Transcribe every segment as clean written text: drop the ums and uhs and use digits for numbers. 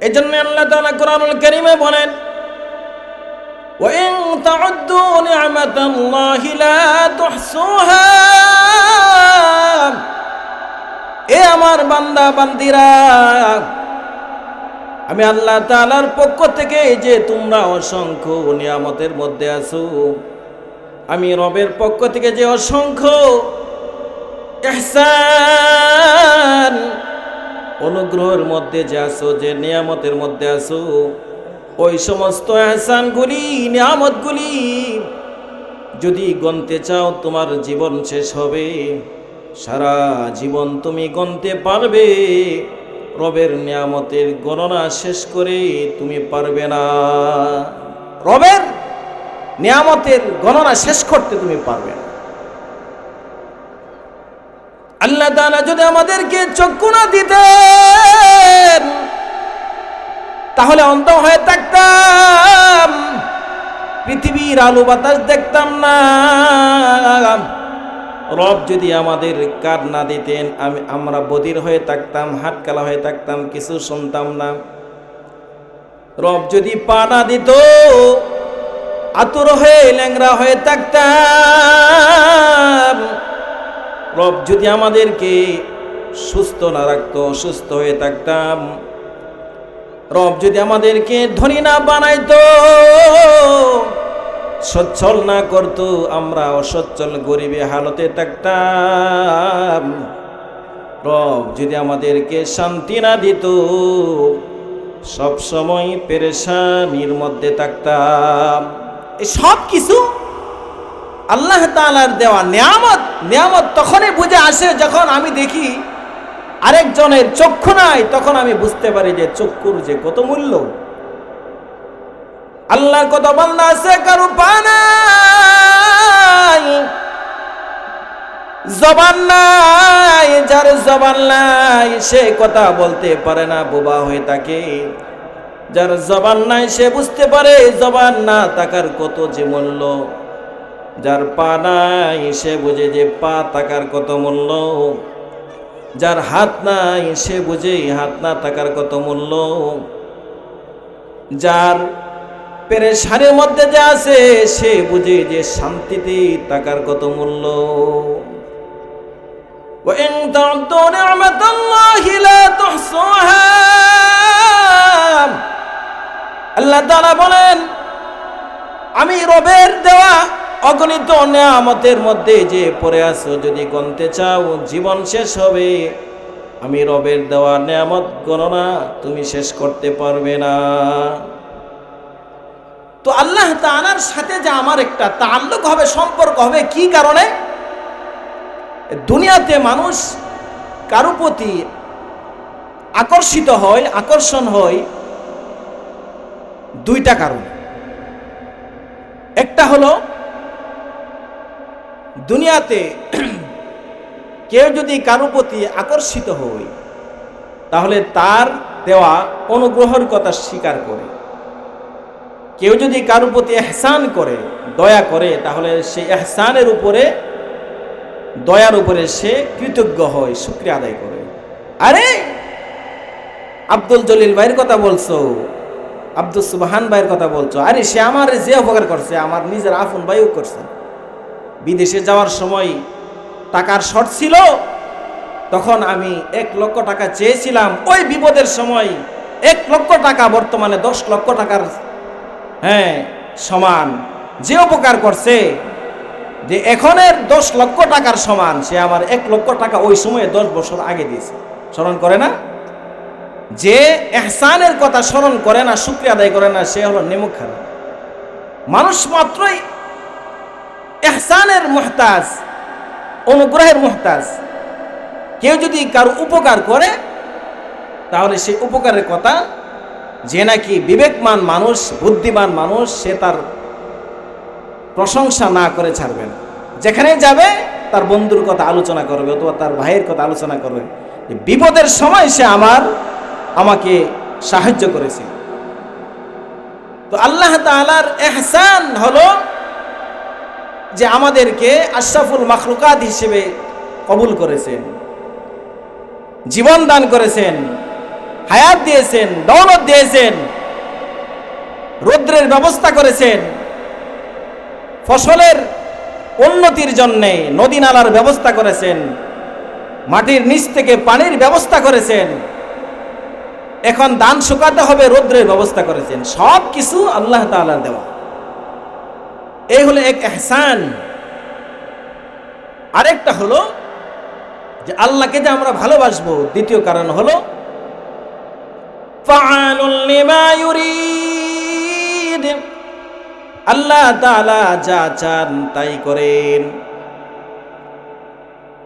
এজন্য আল্লাহ তাআলা কোরআনুল কারীমে বলেন, ওয়া ইন তাউদ্দু নি'মাতাল্লাহি লা তুহসুহা। এ আমার বান্দা বান্দিরা, আমি আল্লাহ তাআলার পক্ষ থেকে যে তোমরা অসংখ্য নিয়ামতের মধ্যে আছো, আমি রবের পক্ষ থেকে যে অসংখ্য ইহসান অনুগ্রহের মধ্যে যে আছো, যে নিয়ামতের মধ্যে আছো, ওই সমস্ত ইহসানগুলি নিয়ামতগুলি যদি গণতে চাও তোমার জীবন শেষ হবে, সারা জীবন তুমি গণতে পারবে, রবের নিয়ামতের গণনা শেষ করে তুমি পারবে না। রবের নিয়ামতের গণনা শেষ করতে তুমি পারবে না। আল্লাহ তাআলা যদি আমাদেরকে চক্ষু না দিতেন তাহলে অন্ধ হয়ে থাকতাম, পৃথিবীর আলো বাতাস দেখতাম না। রব যদি আমাদের কান না দিতেন আমরা বধির হয়ে থাকতাম, হাতকালা হয়ে থাকতাম, কিছু শুনতাম না। রব যদি পা না দিত আতুর হয়ে ল্যাংড়া হয়ে থাকতাম। রব যদি আমাদেরকে সুস্থ না রাখতো অসুস্থ হয়ে থাকতাম। রব যদি আমাদেরকে ধনী না বানাইতো, সচ্ছল না করতো, আমরা অসচ্ছল গরিবে হালতে থাকতাম। রব যদি আমাদেরকে শান্তি না দিত সব সময় পেরেশানির মধ্যে থাকতাম। এই সব কিছু আল্লাহ তাআলার দেওয়া নিয়ামত। নিয়ামত তখনই বুঝে আসে যখন আমি দেখি আরেকজনের চক্ষু নাই, তখন আমি বুঝতে পারি যে চক্ষুর যে কত মূল্য। আল্লাহর কত বান্দা আছে কারো পা নাই, জবান নাই। যার জবান নাই সে কথা বলতে পারে না, বোবা হয়ে থাকে। যার জবান নাই সে বুঝতে পারে জবান না থাকার কত যে মূল্য। যার পা নাই সে বুঝে যে পা থাকার কত মূল্য। যার হাত নাই সে বুঝে হাত না থাকার কত মূল্য। যার পেরেশানির মধ্যে যে আছে সে বুঝে যে শান্তিতে থাকার কত মূল্য। ওয়া ইন তা'উদ্দু নি'মাতাল্লাহি লা তুহসুহা। আল্লাহ তাআলা বলেন, আমি রবের দেওয়া অগণিত নিয়ামতের মধ্যে যে পড়ে আছো যদি গণতে চাও জীবন শেষ হবে। আমি রবের দেওয়া নিয়ামত গণনা তুমি শেষ করতে পারবে না। তো আল্লাহ তাআলার সাথে যে আমার একটা তাআল্লুক হবে, সম্পর্ক হবে, কি কারণে? দুনিয়াতে মানুষ কারো প্রতি আকর্ষিত হয়, আকর্ষণ হয় দুইটা কারণ। একটা হলো দুনিয়াতে কেউ যদি কারো প্রতি আকর্ষিত হয় তাহলে তার দেওয়া অনুগ্রহের কথা স্বীকার করে। কেউ যদি কারো প্রতি ইহসান করে, দয়া করে, তাহলে সেই ইহসানের উপরে, দয়ার উপরে সে কৃতজ্ঞ হয়, শুকরিয়া আদায় করে। আরে আব্দুল জলিল ভাইয়ের কথা বলছো, আব্দুল সুবহান ভাইয়ের কথা বলছো, আরে সে আমার যে উপকার করছে আমার নিজের আপন ভাইও করছে। বিদেশে যাওয়ার সময় টাকার শর্ট ছিল, তখন আমি 1 লক্ষ টাকা চেয়েছিলাম। ওই বিপদের সময় 1 লক্ষ টাকা বর্তমানে 10 লক্ষ টাকার সমান। যে উপকার করছে, যে এখনের 10 লক্ষ টাকার সমান, সে আমার 1 লক্ষ টাকা ওই সময়ে 10 বছর আগে দিয়েছে। স্মরণ করে না? যে ইহসানের কথা স্মরণ করে না, শুকরিয়া আদায় করে না, সে হলো নেমুখ খারাপ মানুষ। মাত্রই ইহসানের মুহতাজ, অনুগ্রহের মুহতাজ। কেউ যদি কারো উপকার করে তাহলে সেই উপকারের কথা যে নাকি বিবেকমান মানুষ, বুদ্ধিমান মানুষ, সে তার প্রশংসা না করে ছাড়বে না। যেখানে যাবে তার বন্ধুর কথা আলোচনা করবে অথবা তার ভাইয়ের কথা আলোচনা করবে, বিপদের সময় সে আমাকে সাহায্য করেছে। তো আল্লাহ তাআলার ইহসান হলো যে আমাদেরকে আশরাফুল মাখলুকাত হিসেবে কবুল করেছেন, জীবন দান করেছেন, হায়াত দিয়েছেন, দৌলত দিয়েছেন, রৌদ্রের ব্যবস্থা করেছেন, ফসলের উন্নতির জন্য নদী নালার ব্যবস্থা করেছেন, মাটির নিচ থেকে পানির ব্যবস্থা করেছেন, এখন ধান শুকাতে হবে রৌদ্রের ব্যবস্থা করেছেন। সব কিছু আল্লাহ তাআলার দেওয়া। এই হলো এক ইহসান। আরেকটা হলো যে আল্লাহকে যে আমরা ভালোবাসবো, দ্বিতীয় কারণ হলো ফাআলুল লিমা ইউরিদ, আল্লাহ তাআলা যা চান তাই করেন।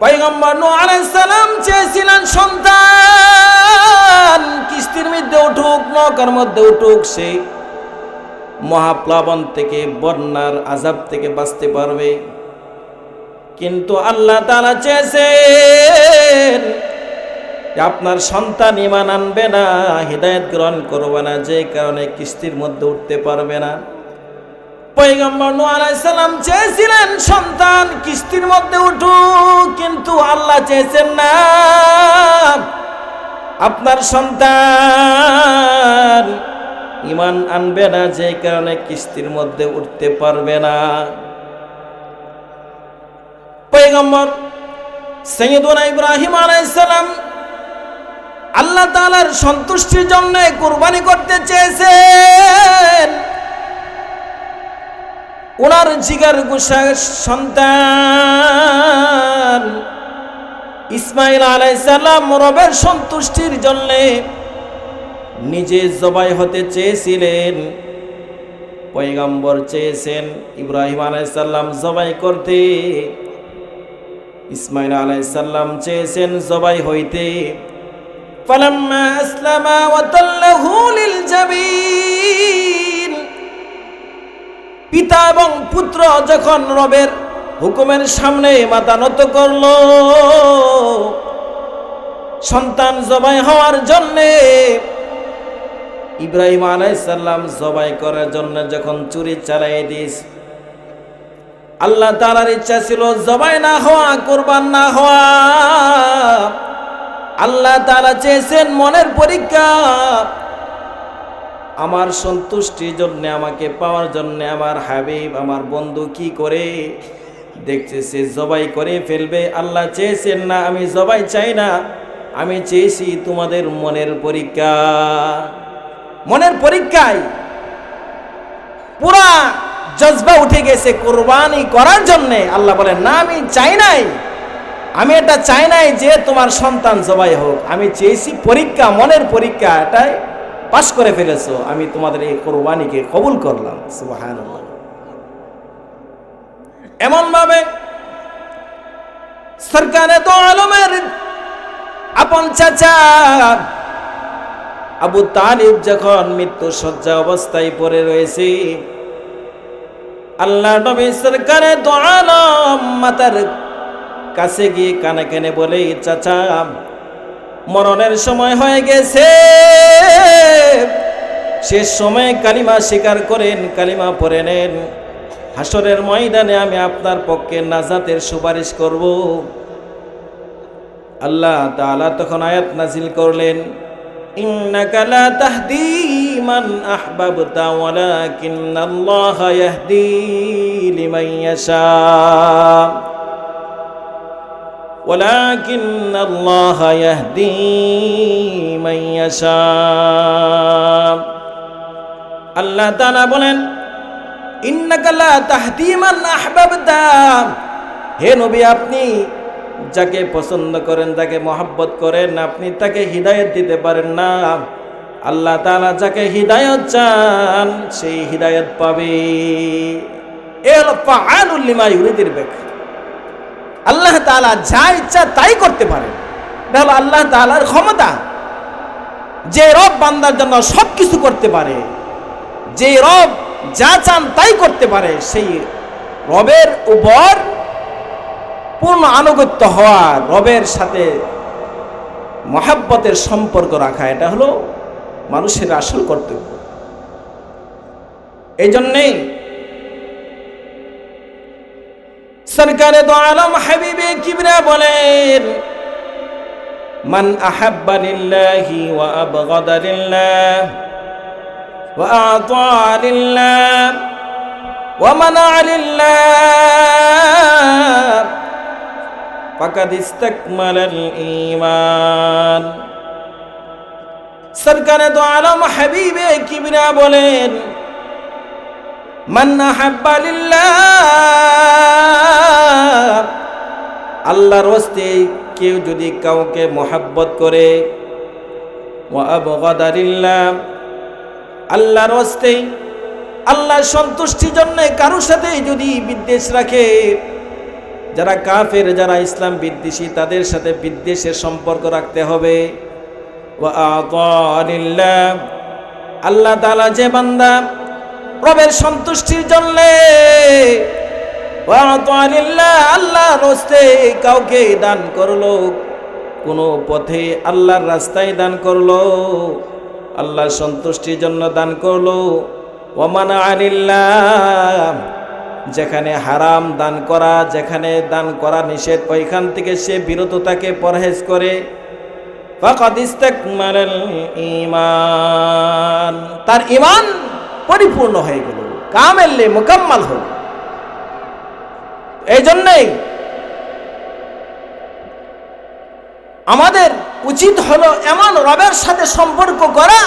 পয়গম্বর নূহ আলাইহিস সালাম চেয়েছিলেন সন্তান, কিস্তির মধ্যে উঠুক, নৌকার মধ্যে উঠুক, সে মহাপ্লাবন থেকে, বন্যার আযাব থেকে বাঁচতে পারবে। কিন্তু আল্লাহ তাআলা চেয়েছেন যে আপনার সন্তান ঈমান আনবে না, হিদায়াত গ্রহণ করবে না, যে কারণে কিস্তির মধ্যে উঠতে পারবে না। পয়গম্বর নূহ আলাইহিস সালাম চেয়েছিলেন সন্তান কিস্তির মধ্যে উঠুক, কিন্তু আল্লাহ চেয়েছেন না, আপনার সন্তান ঈমান আনবে না, যে কারণে কিস্তির মধ্যে উঠতে পারবে না। পয়গম্বর সাইয়্যিদুনা ইব্রাহিম আলাইহিস সালাম আল্লাহ তাআলার সন্তুষ্টির জন্য কুরবানি করতে চেয়েছেন। ওনার জিগার গোশা সন্তান ইসমাঈল আলাইহিস সালাম রবের সন্তুষ্টির জন্য নিজে জবাই হতে চেয়েছিলেন। পয়গম্বর চেয়েছেন ইব্রাহিম আলাইহিস সালাম জবাই করতে, ইসমাঈল আলাইহিস সালাম চেয়েছেন জবাই হইতে। ফালাম্মা আসলামা ওয়া তাল্লাহু লিল জাবিন, পিতা এবং পুত্র যখন রবের হুকুমের সামনে মাথা নত করল, সন্তান জবাই হওয়ার জন্য, ইব্রাহিম আলাইহিস সালাম জবাই করার জন্য যখন চুরি চালাই দিস, আল্লাহ তাআলার ইচ্ছা ছিল জবাই না হওয়া, কুরবান না হওয়া। আল্লাহ তাআলা চেয়েছেন মনের পরীক্ষা, আমার সন্তুষ্টির জন্য, আমাকে পাওয়ার জন্য আমার হাবিব, আমার বন্ধু কি করে দেখছে সে জবাই করে ফেলবে। আল্লাহ চেয়েছেন না, আমি জবাই চাই না, আমি চেয়েছি তোমাদের মনের পরীক্ষা। মনের পরীক্ষায় পুরা জজবা উঠে গেছে কুরবানি করার জন্য। আল্লাহ বলেন না, আমি চাই নাই, আমি এটা চাই নাই যে তোমার সন্তান জবাই হোক, আমি চেয়েছি পরীক্ষা, মনের পরীক্ষা, এটাই পাশ করে ফেলেছো, আমি তোমাদের এই কুরবানিকে কবুল করলাম। সুবহানাল্লাহ। এমন ভাবে সরকারে তো আলমের আপন চাচা আবু তালিব যখন মৃত্যু শয্যা অবস্থায় পড়ে রয়েছে, আল্লাহ নবী সরকারে তো আলম মাতার কাছে গিয়ে কানে কানে বলে, চাচা মরণের সময় হয়ে গেছে, শেষ সময়ে কালিমা স্বীকার করেন, কালিমা পড়ে নেন, হাসরের ময়দানে আমি আপনার পক্ষে নাজাতের সুপারিশ করব। আল্লাহ তাআলা তখন আয়াত নাজিল করলেন, ইন্নাকা লা তাহদি মান আহবাবতা ওয়ালাকিন্নাল্লাহা ইয়াহদি লিমান ইয়াশা ওয়ালাকিন্নাল্লাহা ইয়াহদি মান ইয়াশা। আল্লাহ তাআলা বলেন, ইন্নাকা লা তাহদি মান আহবাবতা, হে নবী আপনি যাকে পছন্দ করেন, যাকে মহব্বত করেন, আপনি তাকে হিদায়াত দিতে পারেন না। আল্লাহ তাআলা যাকে হিদায়াত চান সেই হিদায়াত পাবে। এ হলো ফাআলুল লিমা ইউরিদের ব্যাখ্যা। আল্লাহ তাআলা যা ইচ্ছা তাই করতে পারেন, এটা হলো আল্লাহ তাআলার ক্ষমতা। যে রব বান্দার জন্য সব কিছু করতে পারে, যে রব যা চান তাই করতে পারে, সেই রবের উপর পূর্ণ আনুগত্য হওয়া, রবের সাথে মহাব্বতের সম্পর্ক রাখা, এটা হলো মানুষের আসল কর্তব্য। এই জন্যেই সরকারে দো আলম হাবিবে কিবরা বলেন, মান আহাব্বা লিল্লাহি ওয়া আবগাদা লিল্লাহ ওয়া আতা লিল্লাহ ওয়া মানা লিল্লাহ ফাকাদ ইসতাকমালাল ঈমান। সরকারে দো আলম হাবিবে কিবরিয়া বলেন, মান আহাব্বা লিল্লাহ, আল্লাহর ওয়াস্তে কেউ যদি কাউকে মহব্বত করে, ওয়া আবগাদা লিল্লাহ, আল্লাহর ওয়াস্তে আল্লাহর সন্তুষ্টির জন্য কারোর সাথে যদি বিদ্বেষ রাখে, যারা কাফের, যারা ইসলাম বিদ্বেষী, তাদের সাথে বিদ্বেষের সম্পর্ক রাখতে হবে। ওয়া আতা লিল্লাহ, আল্লাহ তাআলা যে বান্দা রবের সন্তুষ্টির জন্য, ওয়া আতা লিল্লাহ, আল্লাহর রাস্তে কাউকে দান করলো, কোনো পথে আল্লাহর রাস্তায় দান করলো, আল্লাহর সন্তুষ্টির জন্য দান করলো। ওয়া মানা লিল্লাহ, যেখানে হারাম দান করা, যেখানে দান করা নিষেধ, ওইখান থেকে সে বিরত থাকে, পরহেজ করে, ফাকাদ ইসতাকমালাল ঈমান, তার ঈমান পরিপূর্ণ হয়ে গেল, কামেলে মুকাম্মাল হল। এই জন্যই আমাদের উচিত হলো এমন রবের সাথে সম্পর্ক করা,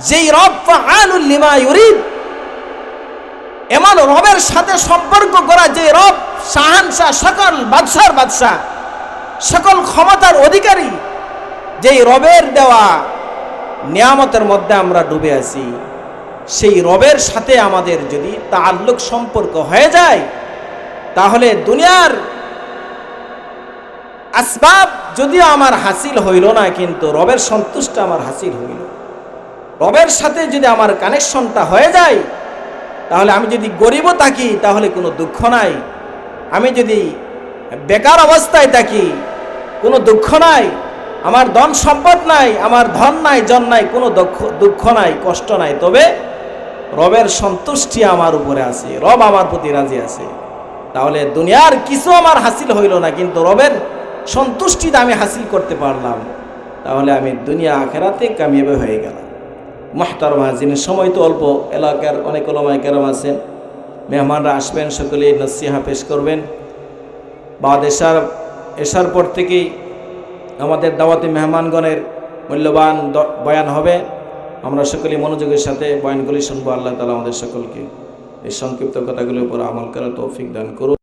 যেই রব ফাআলুল লিমা ইউরিদ, এমন রবের সাথে সম্পর্ক করা যে রব শাহানশাহ, সকল বাদশার বাদশাহ, সকল ক্ষমতার অধিকারী, যেই রবের দেওয়া নিয়ামতের মধ্যে আমরা ডুবে আছি, সেই রবের সাথে আমাদের যদি তাআল্লুক সম্পর্ক হয়ে যায়, তাহলে দুনিয়ার আসবাব যদিও আমার হাসিল হইল না, কিন্তু রবের সন্তুষ্টি আমার হাসিল হইল। রবের সাথে যদি আমার কানেকশনটা হয়ে যায়, তাহলে আমি যদি গরিবও থাকি তাহলে কোনো দুঃখ নাই, আমি যদি বেকার অবস্থায় থাকি কোনো দুঃখ নাই, আমার ধন সম্পদ নাই, আমার ধন নাই, জন নাই, কোনো দুঃখ নাই, কষ্ট নাই, তবে রবের সন্তুষ্টি আমার উপরে আছে, রব আমার প্রতি রাজি আছে। তাহলে দুনিয়ার কিছু আমার হাসিল হইল না, কিন্তু রবের সন্তুষ্টিটা আমি হাসিল করতে পারলাম, তাহলে আমি দুনিয়া আখেরাতে কামিয়াব হয়ে গেলাম। মুহতারাম হাজিরিন, সময় তো অল্প, এলাকার অনেক উলামায়ে কেরাম আছেন, মেহমানরা আসবেন, সকলে নসিহা পেশ করবেন। বাদ এশার পর থেকেই আমাদের দাওয়াতি মেহমানগণের মূল্যবান বয়ান হবে। আমরা সকলে মনোযোগের সাথে বয়ানগুলি শুনবো। আল্লাহ তাআলা আমাদের সকলকে এই সংক্ষিপ্ত কথাগুলির উপর আমল করার তৌফিক দান করুন।